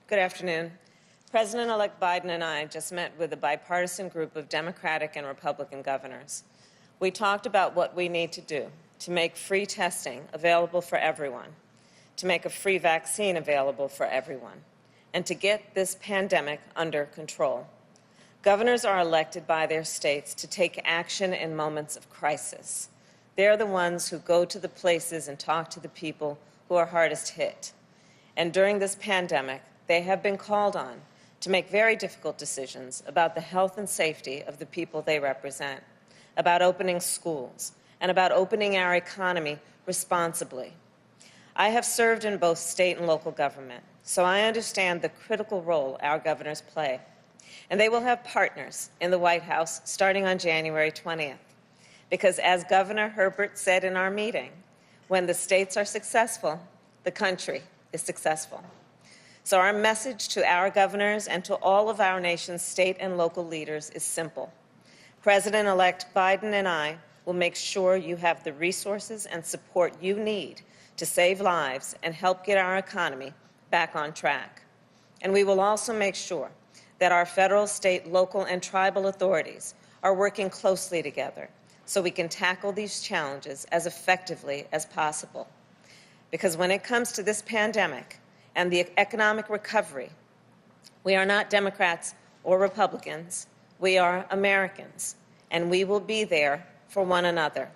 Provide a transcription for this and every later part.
Good afternoon. President-elect Biden and I just met with a bipartisan group of Democratic and Republican governors. We talked about what we need to do to make free testing available for everyone, to make a free vaccine available for everyone, and to get this pandemic under control. Governors are elected by their states to take action in moments of crisis. They're the ones who go to the places and talk to the people who are hardest hit. And during this pandemic, they have been called on to make very difficult decisions about the health and safety of the people they represent, about opening schools, and about opening our economy responsibly. I have served in both state and local government, so I understand the critical role our governors play. And they will have partners in the White House starting on January 20th. Because as Governor Herbert said in our meeting, when the states are successful, the country is successful. So our message to our governors and to all of our nation's state and local leaders is simple. President-elect Biden and I will make sure you have the resources and support you need to save lives and help get our economy back on track. And we will also make sure that our federal, state, local, and tribal authorities are working closely together so we can tackle these challenges as effectively as possible. Because when it comes to this pandemic and the economic recovery, we are not Democrats or Republicans. We are Americans, and we will be there for one another.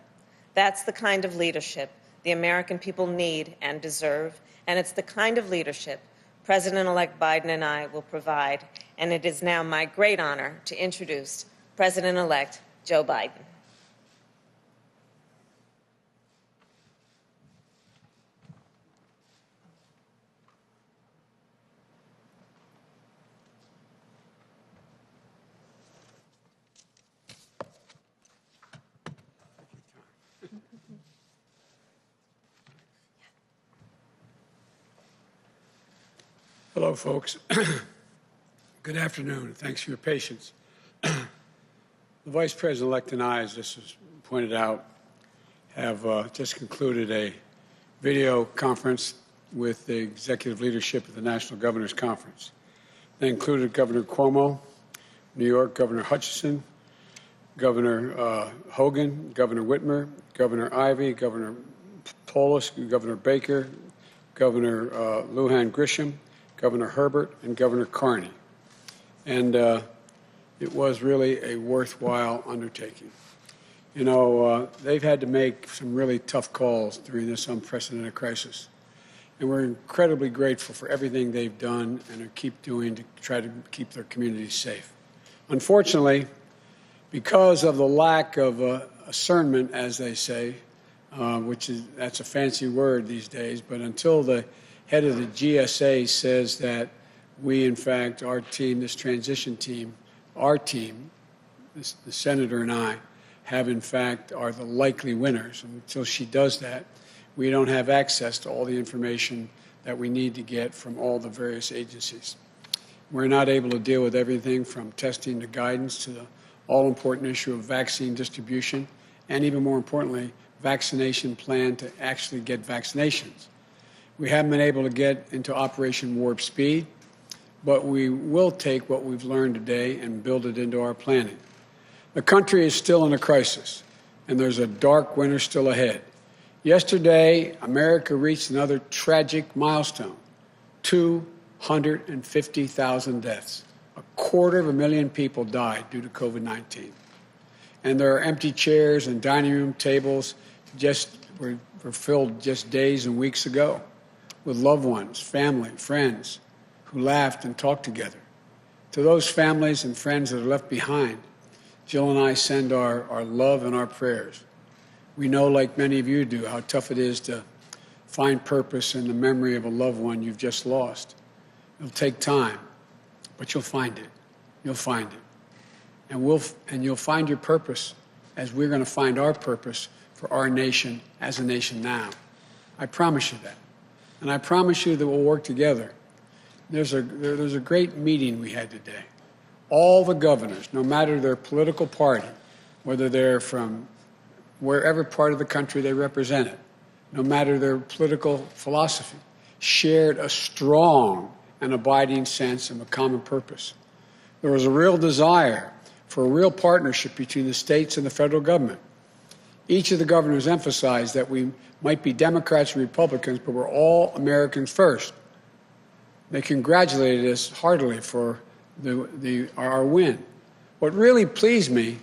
That's the kind of leadership the American people need and deserve, and it's the kind of leadership President-elect Biden and I will provide, and it is now my great honor to introduce President-elect Joe Biden. Hello, folks. Good afternoon. Thanks for your patience. The Vice President-elect and I, as this was pointed out, have just concluded a video conference with the executive leadership of the National Governors Conference. They included Governor Cuomo, New York, Governor Hutchinson, Governor Hogan, Governor Whitmer, Governor Ivey, Governor Polis, Governor Baker, Governor Lujan Grisham, Governor Herbert, and Governor Carney. And it was really a worthwhile undertaking. You know, they've had to make some really tough calls during this unprecedented crisis. And we're incredibly grateful for everything they've done and keep doing to try to keep their communities safe. Unfortunately, because of the lack of discernment, as they say, that's a fancy word these days, but until the head of the GSA says that we, in fact, our team, this transition team, our team, the senator and I, have in fact are the likely winners. And until she does that, we don't have access to all the information that we need to get from all the various agencies. We're not able to deal with everything from testing to guidance to the all-important issue of vaccine distribution, and even more importantly, vaccination plan to actually get vaccinations. We haven't been able to get into Operation Warp Speed, but we will take what we've learned today and build it into our planning. The country is still in a crisis, and there's a dark winter still ahead. Yesterday, America reached another tragic milestone, 250,000 deaths. 250,000 people died due to COVID-19. And there are empty chairs and dining room tables were filled just days and weeks ago with loved ones, family, friends who laughed and talked together. To those families and friends that are left behind, Jill and I send our love and our prayers. We know, like many of you do, how tough it is to find purpose in the memory of a loved one you've just lost. It'll take time, but you'll find it. You'll find it. And you'll find your purpose as we're going to find our purpose for our nation as a nation now. I promise you that. And I promise you that we'll work together. There's a great meeting we had today. All the governors, no matter their political party, whether they're from wherever part of the country they represented, no matter their political philosophy, shared a strong an abiding sense of a common purpose. There was a real desire for a real partnership between the states and the federal government. Each of the governors emphasized that we might be Democrats and Republicans, but we're all Americans first. They congratulated us heartily for our win. What really pleased me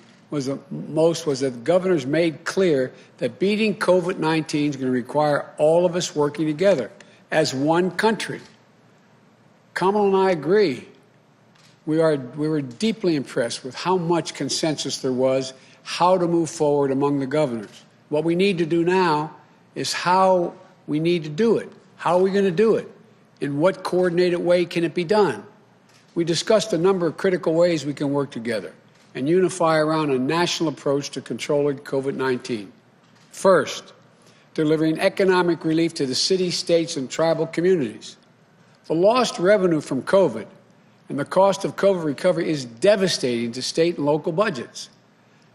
most was that the governors made clear that beating COVID-19 is going to require all of us working together as one country. Kamala and I agree. We were deeply impressed with how much consensus there was, how to move forward among the governors. What we need to do now is how we need to do it. How are we going to do it? In what coordinated way can it be done? We discussed a number of critical ways we can work together and unify around a national approach to controlling COVID-19. First, delivering economic relief to the cities, states, and tribal communities. The lost revenue from COVID and the cost of COVID recovery is devastating to state and local budgets.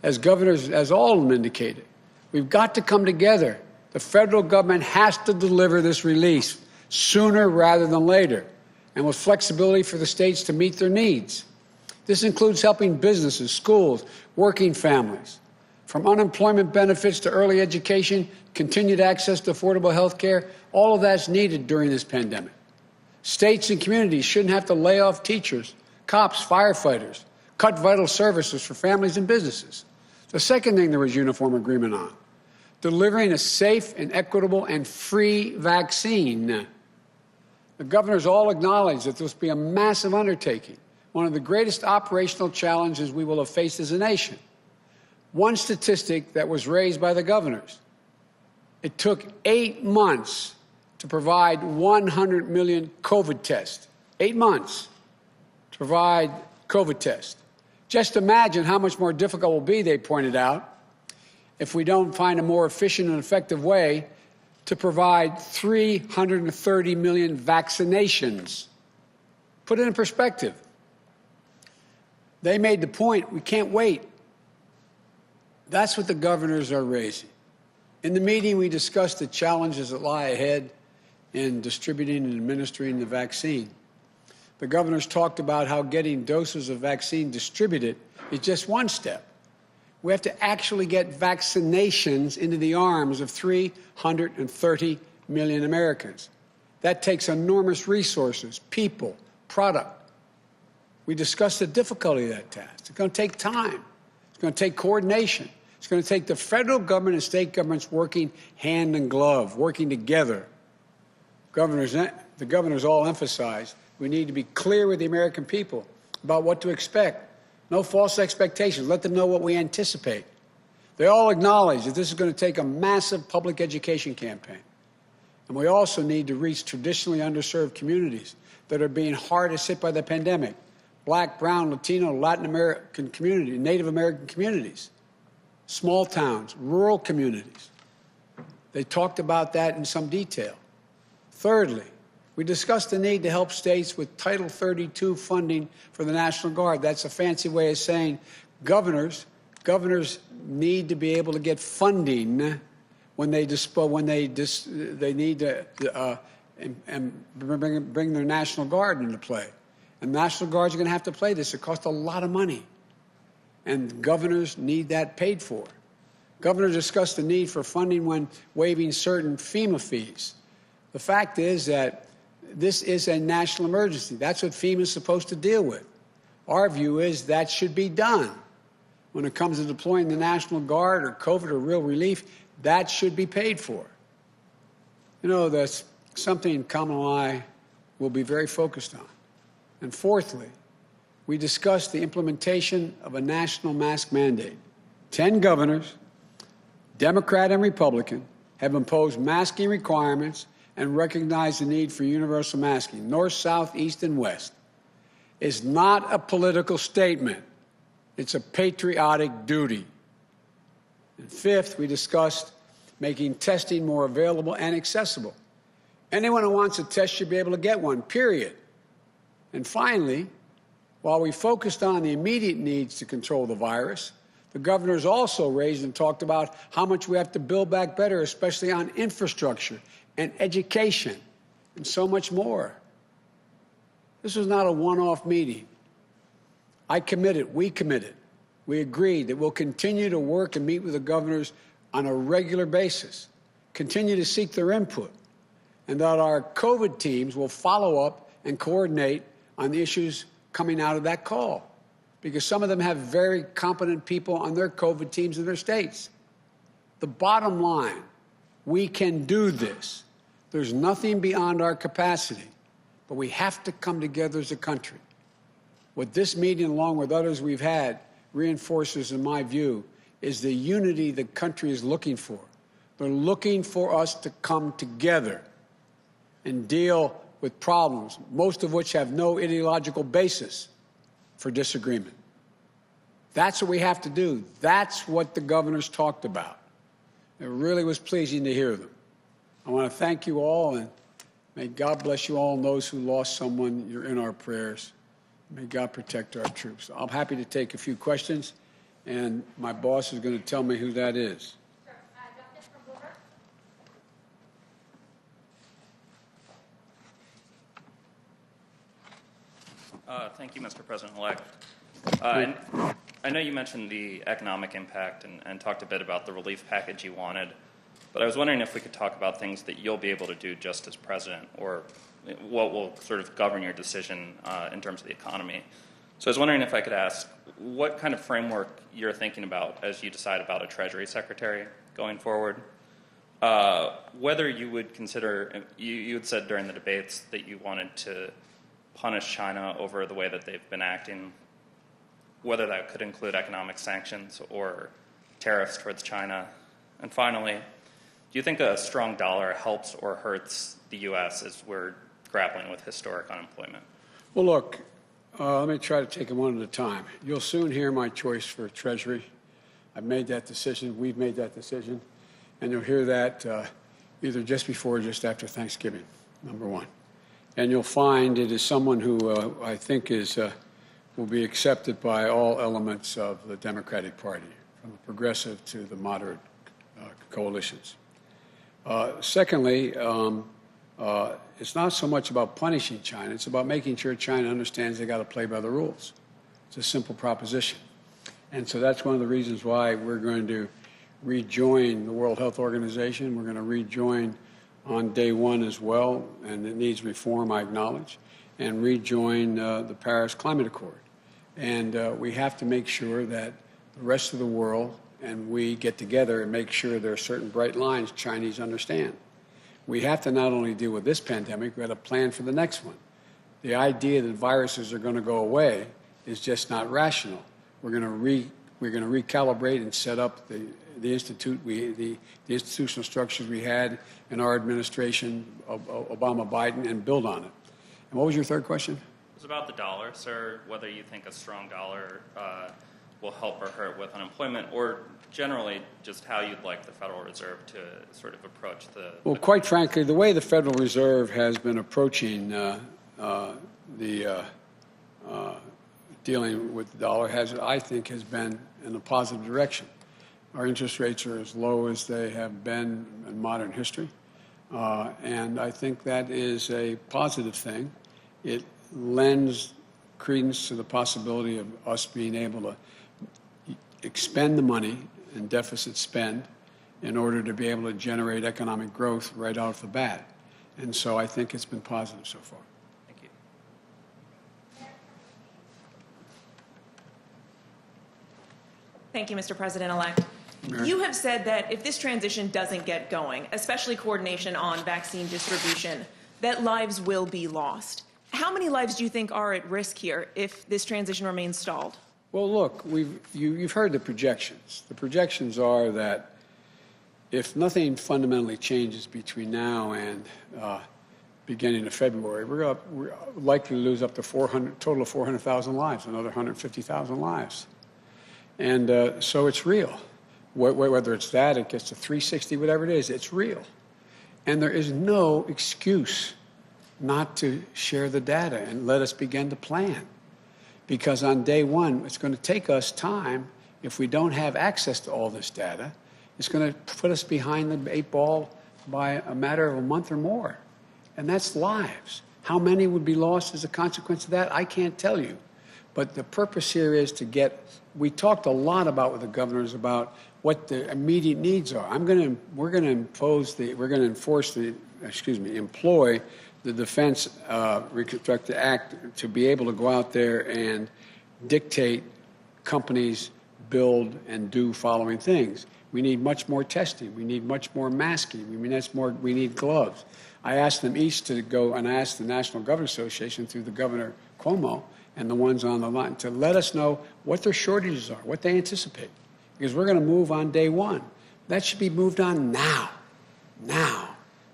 As governors, as all of them indicated, we've got to come together. The federal government has to deliver this relief sooner rather than later, and with flexibility for the states to meet their needs. This includes helping businesses, schools, working families. From unemployment benefits to early education, continued access to affordable health care, all of that's needed during this pandemic. States and communities shouldn't have to lay off teachers, cops, firefighters, cut vital services for families and businesses. The second thing there was uniform agreement on, delivering a safe and equitable and free vaccine. The governors all acknowledged that this will be a massive undertaking, one of the greatest operational challenges we will have faced as a nation. One statistic that was raised by the governors, it took 8 months to provide 100 million COVID tests. 8 months to provide COVID tests. Just imagine how much more difficult it will be, they pointed out, if we don't find a more efficient and effective way to provide 330 million vaccinations. Put it in perspective. They made the point, we can't wait. That's what the governors are raising. In the meeting, we discussed the challenges that lie ahead in distributing and administering the vaccine. The governors talked about how getting doses of vaccine distributed is just one step. We have to actually get vaccinations into the arms of 330 million Americans. That takes enormous resources, people, product. We discussed the difficulty of that task. It's going to take time. It's going to take coordination. It's going to take the federal government and state governments working hand in glove, working together. The governors all emphasized we need to be clear with the American people about what to expect. No false expectations. Let them know what we anticipate. They all acknowledge that this is going to take a massive public education campaign. And we also need to reach traditionally underserved communities that are being hardest hit by the pandemic. Black, brown, Latino, Latin American community, Native American communities, small towns, rural communities. They talked about that in some detail. Thirdly, we discussed the need to help states with Title 32 funding for the National Guard. That's a fancy way of saying governors need to be able to get funding when they need to bring their National Guard into play. And National Guards are going to have to play this. It costs a lot of money. And governors need that paid for. Governors discussed the need for funding when waiving certain FEMA fees. The fact is that this is a national emergency. That's what FEMA is supposed to deal with. Our view is that should be done. When it comes to deploying the National Guard or COVID or real relief, that should be paid for. You know, that's something Kamala and I will be very focused on. And fourthly, we discussed the implementation of a national mask mandate. 10 governors, Democrat and Republican, have imposed masking requirements and recognized the need for universal masking, north, south, east, and west. It's not a political statement. It's a patriotic duty. And fifth, we discussed making testing more available and accessible. Anyone who wants a test should be able to get one, period. And finally, while we focused on the immediate needs to control the virus, the governors also raised and talked about how much we have to build back better, especially on infrastructure and education and so much more. This was not a one-off meeting. We committed, we agreed that we'll continue to work and meet with the governors on a regular basis, continue to seek their input, and that our COVID teams will follow up and coordinate on the issues coming out of that call, because some of them have very competent people on their COVID teams in their states. The bottom line, we can do this. There's nothing beyond our capacity, but we have to come together as a country. What this meeting, along with others we've had, reinforces, in my view, is the unity the country is looking for. They're looking for us to come together and deal with problems, most of which have no ideological basis for disagreement. That's what we have to do. That's what the governors talked about. It really was pleasing to hear them. I want to thank you all, and may God bless you all and those who lost someone. You're in our prayers. May God protect our troops. I'm happy to take a few questions, and my boss is going to tell me who that is. Thank you, Mr. President-elect. I know you mentioned the economic impact and talked a bit about the relief package you wanted, but I was wondering if we could talk about things that you'll be able to do just as president, or what will sort of govern your decision in terms of the economy. So I was wondering if I could ask what kind of framework you're thinking about as you decide about a Treasury Secretary going forward. Whether you would consider, you had said during the debates that you wanted to punish China over the way that they've been acting, whether that could include economic sanctions or tariffs towards China. And finally, do you think a strong dollar helps or hurts the U.S. as we're grappling with historic unemployment? Well, look, let me try to take them one at a time. You'll soon hear my choice for Treasury. I've made that decision. We've made that decision. And you'll hear that either just before or just after Thanksgiving, number one. And you'll find it is someone who I think will be accepted by all elements of the Democratic Party, from the progressive to the moderate coalitions. Secondly, it's not so much about punishing China. It's about making sure China understands they got to play by the rules. It's a simple proposition. And so that's one of the reasons why we're going to rejoin the World Health Organization. We're going to rejoin on day one as well, and it needs reform, I acknowledge, and rejoin the Paris Climate Accord. And we have to make sure that the rest of the world and we get together and make sure there are certain bright lines Chinese understand. We have to not only deal with this pandemic, we have to plan for the next one. The idea that viruses are going to go away is just not rational. We're going to recalibrate and set up the institutional structures we had in our administration of Obama, Biden, and build on it. And what was your third question? It was about the dollar, sir, whether you think a strong dollar will help or hurt with unemployment, or generally just how you'd like the Federal Reserve to sort of approach the... Well, quite frankly, the way the Federal Reserve has been approaching dealing with the dollar I think, has been in a positive direction. Our interest rates are as low as they have been in modern history, and I think that is a positive thing. It lends credence to the possibility of us being able to expend the money and deficit spend in order to be able to generate economic growth right off the bat. And so I think it's been positive so far. Thank you. Thank you, Mr. President-elect. You have said that if this transition doesn't get going, especially coordination on vaccine distribution, that lives will be lost. How many lives do you think are at risk here if this transition remains stalled? Well, look, you've heard the projections. The projections are that if nothing fundamentally changes between now and beginning of February, we're likely to lose up to total of 400,000 lives, another 150,000 lives. And so it's real. Whether it's that, it gets to 360, whatever it is, it's real. And there is no excuse not to share the data and let us begin to plan. Because on day one, it's going to take us time. If we don't have access to all this data, it's going to put us behind the 8 ball by a matter of a month or more. And that's lives. How many would be lost as a consequence of that? I can't tell you. But the purpose here is to get, we talked a lot about with the governors about what the immediate needs are. We're going to employ the Defense Reconstructed Act to be able to go out there and dictate companies build and do following things. We need much more testing. We need much more masking. We need gloves. I asked them each to go, and I asked the National Governors Association through the Governor Cuomo and the ones on the line to let us know what their shortages are, what they anticipate. Because we're going to move on day one. That should be moved on now.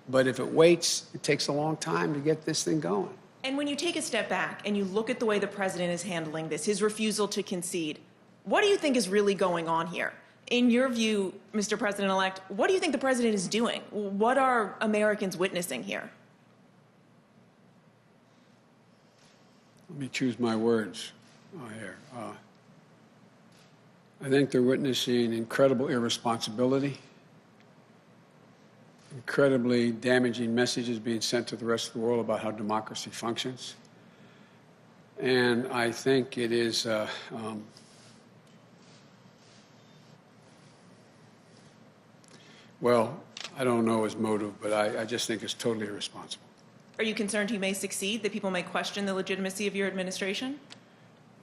But if it waits, it takes a long time to get this thing going. And when you take a step back and you look at the way the president is handling this, his refusal to concede, what do you think is really going on here? In your view, Mr. President-elect, what do you think the president is doing? What are Americans witnessing here? Let me choose my words here. I think they're witnessing incredible irresponsibility, incredibly damaging messages being sent to the rest of the world about how democracy functions. And I think it is well, I don't know his motive, but I just think it's totally irresponsible. Are you concerned he may succeed, that people may question the legitimacy of your administration?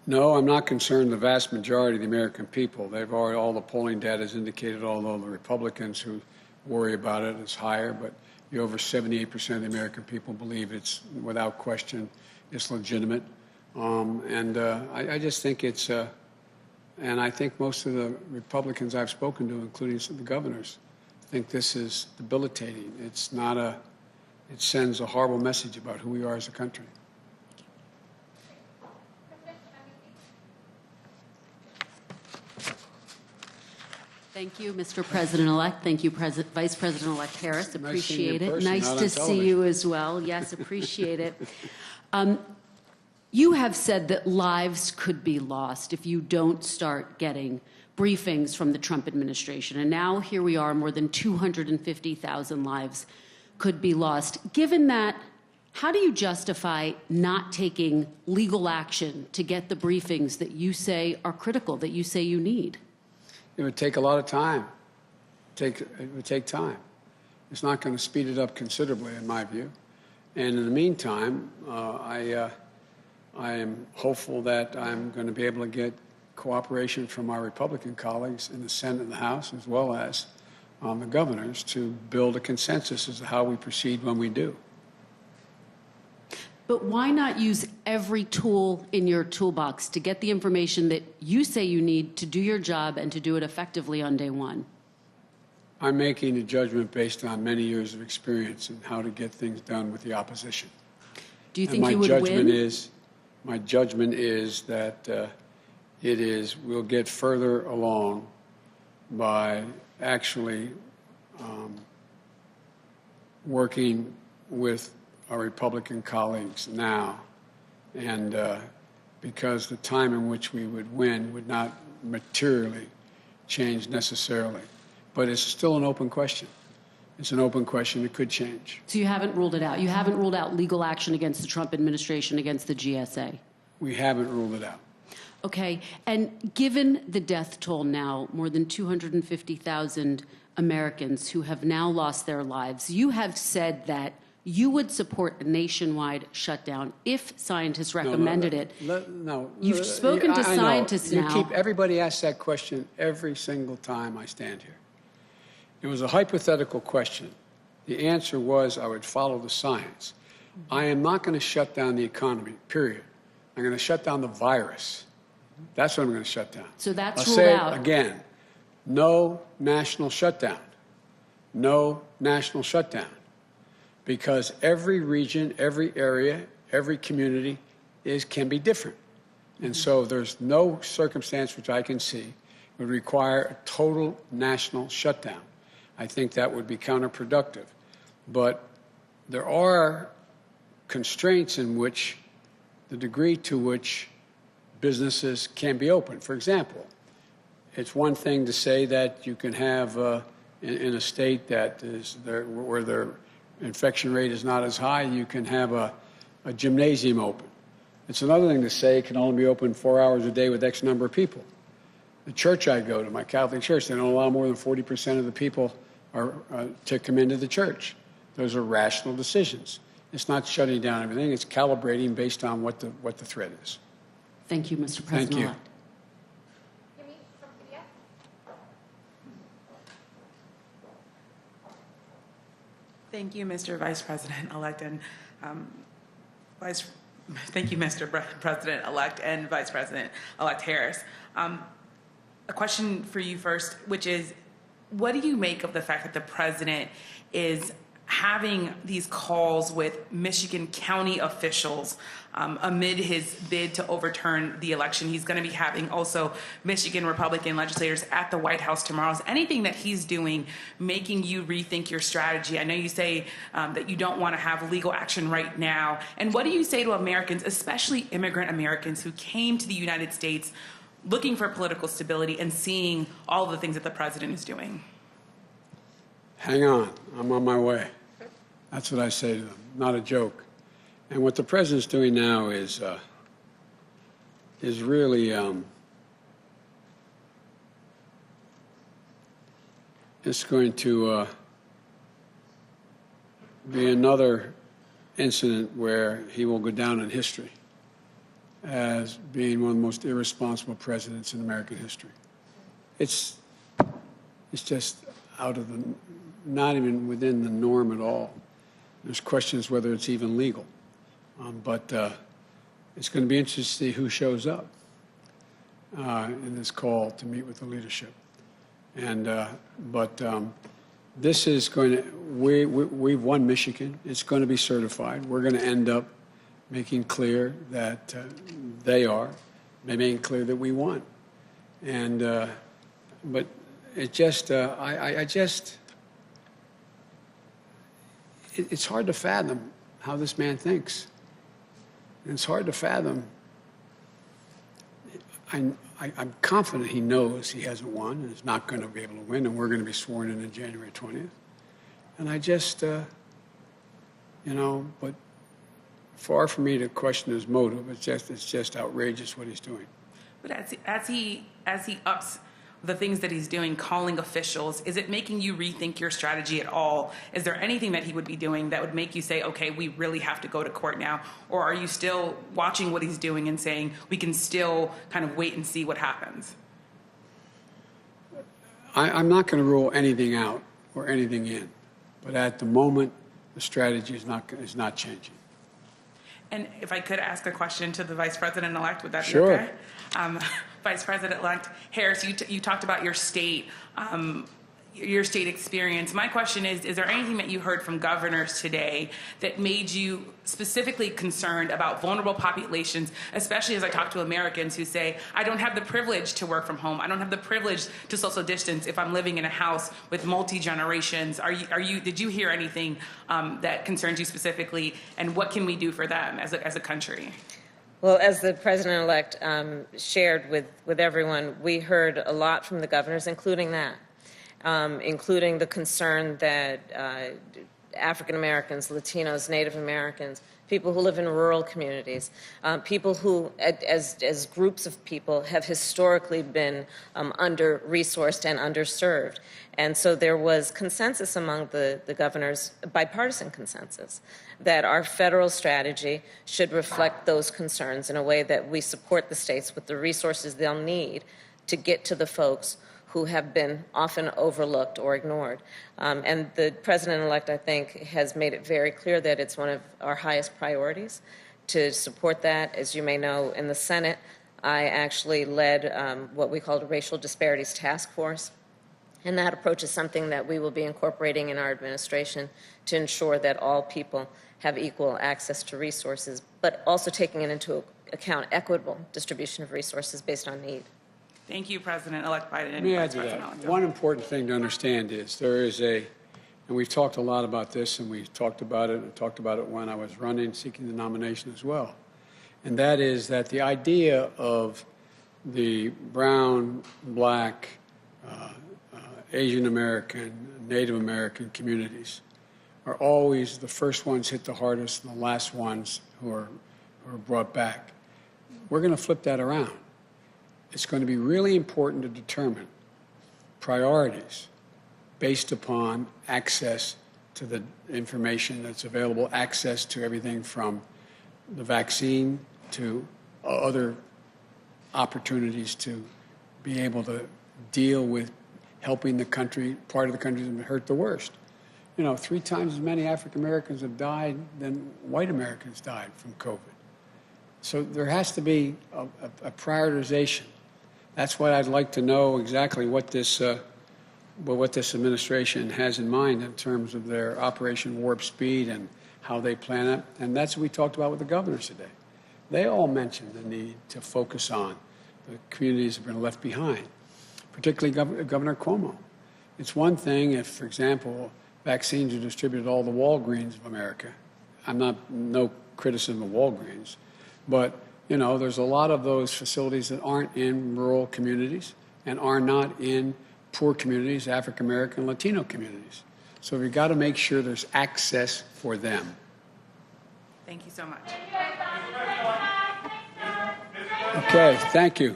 No, I'm not concerned. The vast majority of the American people, they've already, all the polling data has indicated, although the Republicans who worry about it is higher, but over 78% of the American people believe it's, without question, it's legitimate. I just think it's, and I think most of the Republicans I've spoken to, including some of the governors, think this is debilitating. It's not it sends a horrible message about who we are as a country. Thank you, Mr. President-elect. Thank you, Vice President-elect Harris. Appreciate it. Nice to see you as well. Yes, appreciate it. You have said that lives could be lost if you don't start getting briefings from the Trump administration. And now here we are, more than 250,000 lives could be lost. Given that, how do you justify not taking legal action to get the briefings that you say are critical, that you say you need? It would take a lot of time. It would take time. It's not going to speed it up considerably, in my view. And in the meantime, I am hopeful that I'm going to be able to get cooperation from our Republican colleagues in the Senate and the House, as well as the governors, to build a consensus as to how we proceed when we do. But why not use every tool in your toolbox to get the information that you say you need to do your job and to do it effectively on day one? I'm making a judgment based on many years of experience in how to get things done with the opposition. Do you think you would win? My judgment is that we'll get further along by actually working with our Republican colleagues now, and because the time in which we would win would not materially change necessarily. But it's still an open question. It's an open question. It could change. So you haven't ruled it out? You haven't ruled out legal action against the Trump administration, against the GSA? We haven't ruled it out. Okay. And given the death toll now, more than 250,000 Americans who have now lost their lives, you have said that you would support a nationwide shutdown if scientists recommended it. No. You've spoken to scientists now. Everybody asks that question every single time I stand here. It was a hypothetical question. The answer was I would follow the science. I am not going to shut down the economy, period. I'm going to shut down the virus. That's what I'm going to shut down. So that's I'll ruled say out. It again, no national shutdown. No national shutdown. Because every region, every area, every community can be different. And so there's no circumstance which I can see would require a total national shutdown. I think that would be counterproductive. But there are constraints in which the degree to which businesses can be open. For example, it's one thing to say that you can have in a state that is there, where their infection rate is not as high, you can have a a gymnasium open. It's another thing to say it can only be open 4 hours a day with X number of people. The church I go to, my Catholic church, they don't allow more than 40% of the people to come into the church. Those are rational decisions. It's not shutting down everything. It's calibrating based on what the threat is. Thank you, Mr. Thank you. President-elect. Thank you, Mr. Vice President-elect, and thank you, Mr. President-elect and Vice President-elect Harris. A question for you first, which is, what do you make of the fact that the president is having these calls with Michigan county officials amid his bid to overturn the election? He's going to be having also Michigan Republican legislators at the White House tomorrow. Is anything that he's doing making you rethink your strategy? I know you say that you don't want to have legal action right now. And what do you say to Americans, especially immigrant Americans who came to the United States looking for political stability and seeing all of the things that the president is doing? Hang on, I'm on my way. That's what I say to them, not a joke. And what the president's doing now is really it's going to be another incident where he will go down in history as being one of the most irresponsible presidents in American history. It's just out of the, not even within the norm at all. There's questions whether it's even legal. But it's going to be interesting to see who shows up in this call to meet with the leadership. And this is going to, we've won Michigan. It's going to be certified. We're going to end up making clear that making clear that we won. And but it just, it's hard to fathom how this man thinks. And it's hard to fathom. I'm confident he knows he hasn't won and is not going to be able to win, and we're going to be sworn in on January 20th. And I just, but far from me to question his motive. It's just outrageous what he's doing. But as he ups the things that he's doing, calling officials, is it making you rethink your strategy at all? Is there anything that he would be doing that would make you say, okay, we really have to go to court now? Or are you still watching what he's doing and saying we can still kind of wait and see what happens? I'm not going to rule anything out or anything in, but at the moment, the strategy is not changing. And if I could ask a question to the Vice President-elect, would that be Sure. okay? Vice President-elect Harris, you talked about your state experience. My question is there anything that you heard from governors today that made you specifically concerned about vulnerable populations, especially as I talk to Americans who say, I don't have the privilege to work from home. I don't have the privilege to social distance if I'm living in a house with multi-generations. Did you hear anything that concerns you specifically, and what can we do for them as a country? Well, as the President-elect shared with everyone, we heard a lot from the governors, including that. Including the concern that African Americans, Latinos, Native Americans, people who live in rural communities, people who, as groups of people, have historically been under-resourced and underserved. And so there was consensus among the governors, bipartisan consensus, that our federal strategy should reflect those concerns in a way that we support the states with the resources they'll need to get to the folks who have been often overlooked or ignored. And the President-elect, I think, has made it very clear that it's one of our highest priorities to support that. As you may know, in the Senate, I actually led what we called a Racial Disparities Task Force. And that approach is something that we will be incorporating in our administration to ensure that all people have equal access to resources, but also taking into account equitable distribution of resources based on need. Thank you, President-elect Biden. Let me add to that. One important thing to understand is there is and we've talked a lot about this, and we talked about it when I was running, seeking the nomination as well. And that is that the idea of the brown, black, Asian American, Native American communities are always the first ones hit the hardest and the last ones who are brought back. We're going to flip that around. It's going to be really important to determine priorities based upon access to the information that's available, access to everything from the vaccine to other opportunities to be able to deal with helping the country, part of the country that hurt the worst. 3 times as many African Americans have died than white Americans died from COVID. So there has to be a prioritization. That's what I'd like to know exactly what this administration has in mind in terms of their Operation Warp Speed and how they plan it. And that's what we talked about with the governors today. They all mentioned the need to focus on the communities that have been left behind, particularly Governor Cuomo. It's one thing if, for example, vaccines are distributed to all the Walgreens of America. No criticism of Walgreens, but there's a lot of those facilities that aren't in rural communities and are not in poor communities, African American, Latino communities. So we've got to make sure there's access for them. Thank you so much. Okay, thank you.